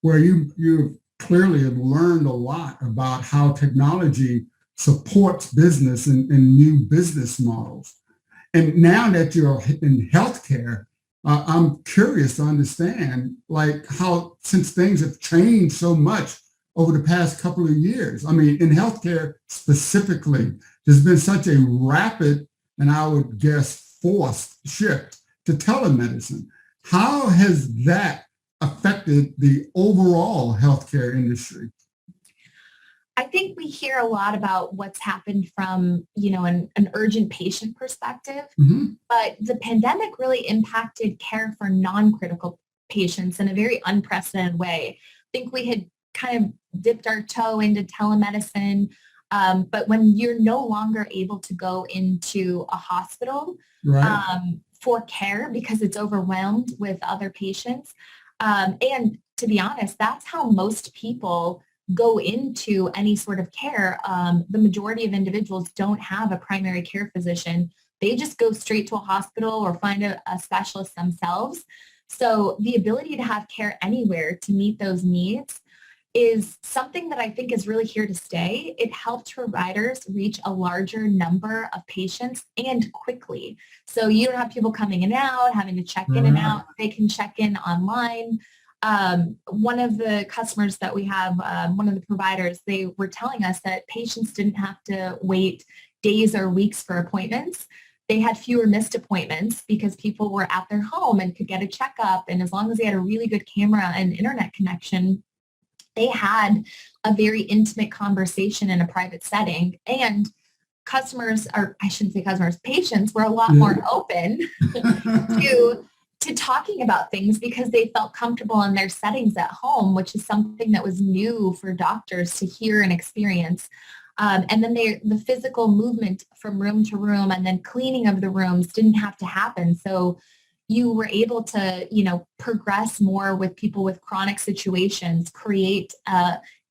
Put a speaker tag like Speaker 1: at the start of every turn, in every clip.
Speaker 1: where you clearly have learned a lot about how technology supports business and new business models. And now that you're in healthcare, I'm curious to understand, like, how, since things have changed so much over the past couple of years. I mean, in healthcare specifically, there's been such a rapid, and I would guess forced shift to telemedicine. How has that affected the overall healthcare industry?
Speaker 2: I think we hear a lot about what's happened from, an urgent patient perspective,
Speaker 1: Mm-hmm.
Speaker 2: but the pandemic really impacted care for non-critical patients in a very unprecedented way. I think we had kind of dipped our toe into telemedicine, but when you're no longer able to go into a hospital
Speaker 1: Right.
Speaker 2: for care because it's overwhelmed with other patients, and to be honest, that's how most people go into any sort of care. The majority of individuals don't have a primary care physician. They just go straight to a hospital or find a specialist themselves. So the ability to have care anywhere to meet those needs is something that I think is really here to stay. It helps providers reach a larger number of patients and quickly. So you don't have people coming in and out, having to check in and
Speaker 1: Right.
Speaker 2: out. They can check in online. One of the customers that we have, one of the providers, they were telling us that patients didn't have to wait days or weeks for appointments. They had fewer missed appointments because people were at their home and could get a checkup. And as long as they had a really good camera and internet connection, they had a very intimate conversation in a private setting. And customers, or I shouldn't say customers, patients were a lot more open to talking about things because they felt comfortable in their settings at home, which is something that was new for doctors to hear and experience. And then the physical movement from room to room and then cleaning of the rooms didn't have to happen. So you were able to, progress more with people with chronic situations, create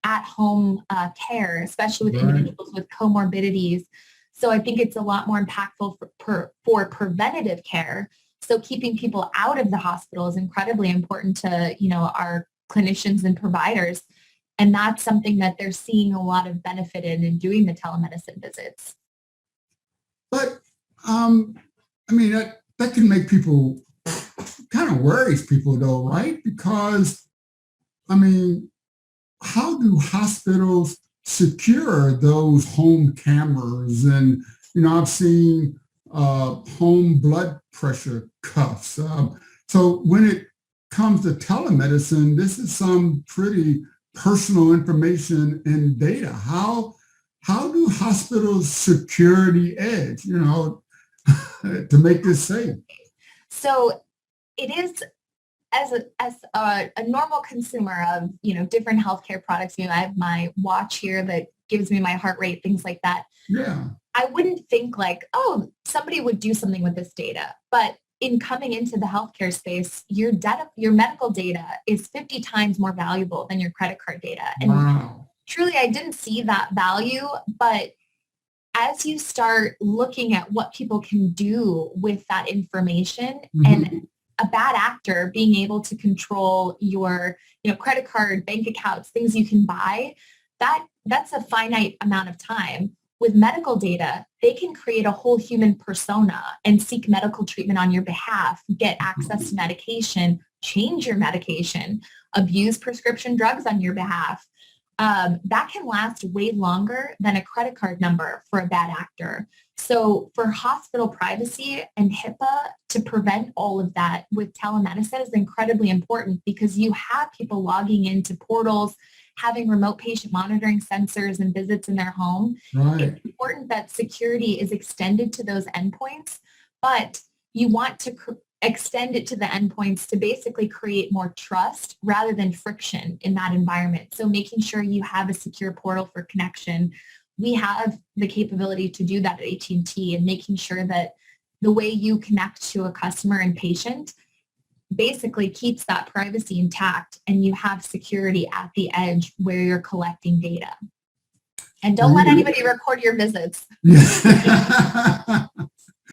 Speaker 2: at-home care, especially with individuals with comorbidities. So I think it's a lot more impactful for preventative care. So keeping people out of the hospital is incredibly important to, our clinicians and providers. And that's something that they're seeing a lot of benefit in doing the telemedicine visits.
Speaker 1: But I mean, that can make people, kind of worries people though, right? Because, I mean, how do hospitals secure those home cameras? And, I've seen home blood pressure cuffs. So when it comes to telemedicine, this is some pretty personal information and data. How do hospitals secure the edge, to make this safe?
Speaker 2: So it is, as a normal consumer of, different healthcare products, I have my watch here that gives me my heart rate, things like that.
Speaker 1: Yeah.
Speaker 2: I wouldn't think like, oh, somebody would do something with this data. But in coming into the healthcare space, your medical data is 50 times more valuable than your credit card data. And
Speaker 1: Wow.
Speaker 2: truly, I didn't see that value. But as you start looking at what people can do with that information,
Speaker 1: Mm-hmm.
Speaker 2: and a bad actor being able to control your, credit card, bank accounts, things you can buy, that's a finite amount of time. With medical data, they can create a whole human persona and seek medical treatment on your behalf, get access to medication, change your medication, abuse prescription drugs on your behalf. That can last way longer than a credit card number for a bad actor. So for hospital privacy and HIPAA to prevent all of that with telemedicine is incredibly important because you have people logging into portals, having remote patient monitoring sensors and visits in their home.
Speaker 1: Right.
Speaker 2: It's important that security is extended to those endpoints, but you want to extend it to the endpoints to basically create more trust rather than friction in that environment. So making sure you have a secure portal for connection. We have the capability to do that at AT&T, and making sure that the way you connect to a customer and patient basically keeps that privacy intact, and you have security at the edge where you're collecting data. And don't let anybody record your visits.